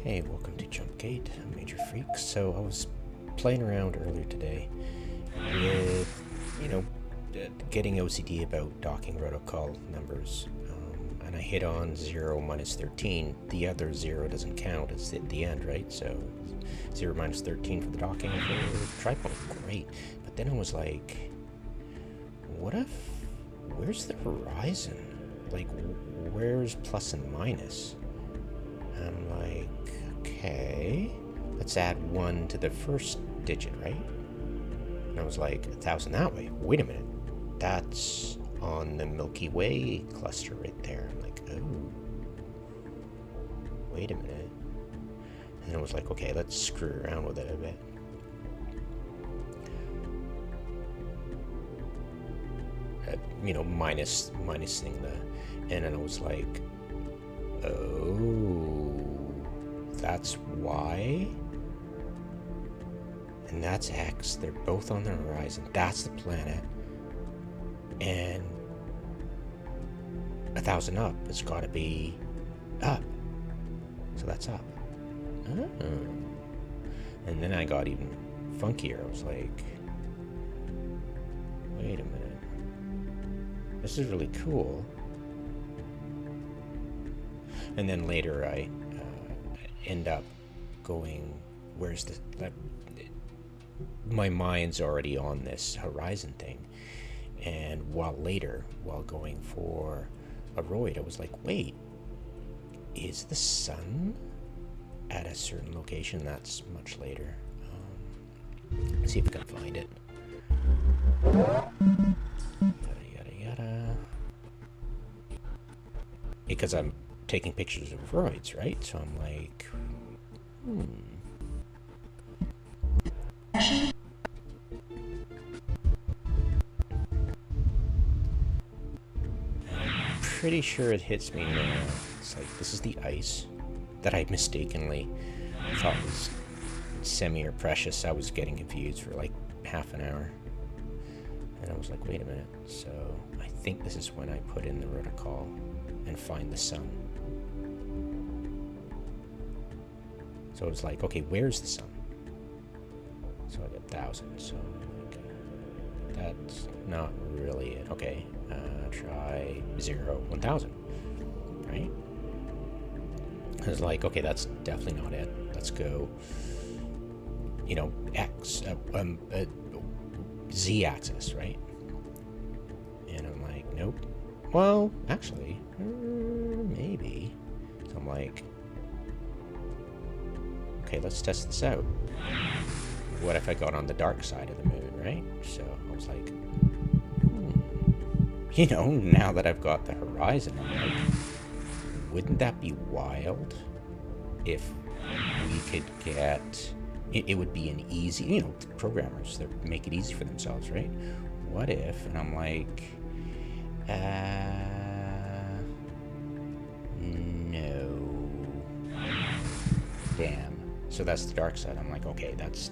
Hey, welcome to Jumpgate, Major Freak. So I was playing around earlier today with, getting OCD about docking protocol numbers, and I hit on 0 minus 13. The other 0 doesn't count, it's at the end, right? So 0 minus 13 for the docking for tripoint, great. But then I was like, where's the horizon? Like, where's plus and minus? I'm like, okay, let's add 1 to the first digit, right? And I was like, 1,000 that way. Wait a minute. That's on the Milky Way cluster right there. I'm like, oh, wait a minute. And then I was like, okay, let's screw around with it a bit. Minusing and then I was like, oh, that's Y, and that's X. They're both on the horizon. That's the planet, and 1,000 up. It's got to be up. So that's up. Oh. And then I got even funkier. I was like, wait a minute. This is really cool. And then later I end up going, where's the... my mind's already on this horizon thing. And while going for a roid, I was like, wait, is the sun at a certain location? That's much later. Let's see if I can find it. Yada. Because I'm taking pictures of roids, right? So I'm like, I'm pretty sure it hits me now. It's like, this is the ice that I mistakenly thought was semi or precious. I was getting confused for like half an hour. And I was like, wait a minute. So I think this is when I put in the protocol and find the sun. So it was like, okay, where's the sun? So I got 1,000. So like, that's not really it. Okay, try 0, 1,000, right? I was like, okay, that's definitely not it. Let's go, X, Z axis, right? And I'm like, nope. Well, actually, maybe. So I'm like, okay, let's test this out. What if I got on the dark side of the moon, right? So I was like, now that I've got the horizon, I'm like, wouldn't that be wild if we could get... It would be an easy, programmers that make it easy for themselves, right? What if, and I'm like, no. Damn. So that's the dark side. I'm like, okay, that's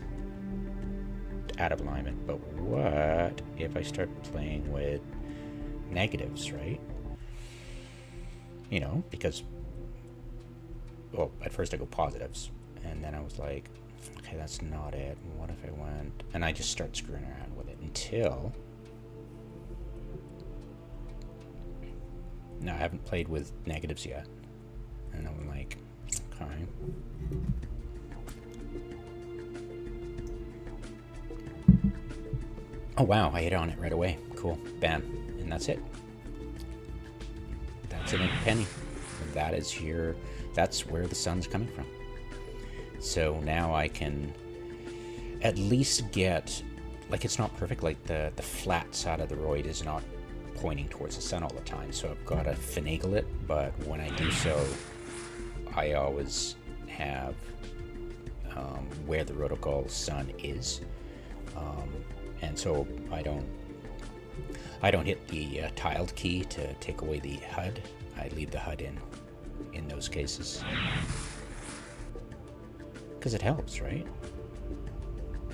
out of alignment. But what if I start playing with negatives, right? Because, well, at first I go positives, and then I was like, okay, that's not it. What if I went... And I just start screwing around with it until... No, I haven't played with negatives yet. And I'm like, okay. Oh, wow, I hit on it right away. Cool. Bam. And that's it. That's an penny. That is that's where the sun's coming from. So now I can at least get, like, it's not perfect, like the flat side of the roid is not pointing towards the sun all the time, so I've got to finagle it, but when I do so, I always have where the protocol sun is, and so I don't hit the tiled key to take away the HUD. I leave the HUD in those cases. Because it helps, right?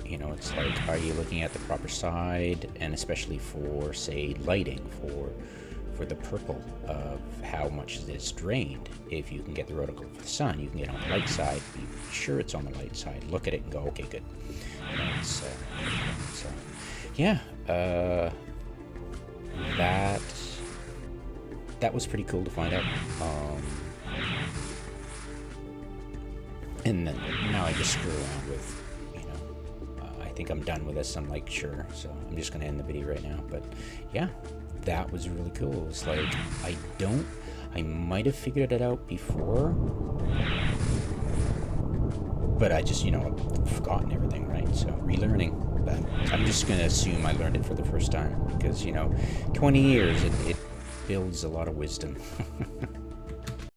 It's like, are you looking at the proper side? And especially for, say, lighting, over the purple of how much it is drained. If you can get the reticle for the sun, you can get on the light side, be sure it's on the light side, look at it and go, okay, good. You know, it's, so, yeah, that was pretty cool to find out. And then now I just screw around with, you know, I think I'm done with this. I'm like, sure. So I'm just going to end the video right now. But yeah, that was really cool. It was like, I might have figured it out before, but I just, you know, forgotten everything, right? So relearning. But I'm just going to assume I learned it for the first time because, you know, 20 years, it builds a lot of wisdom.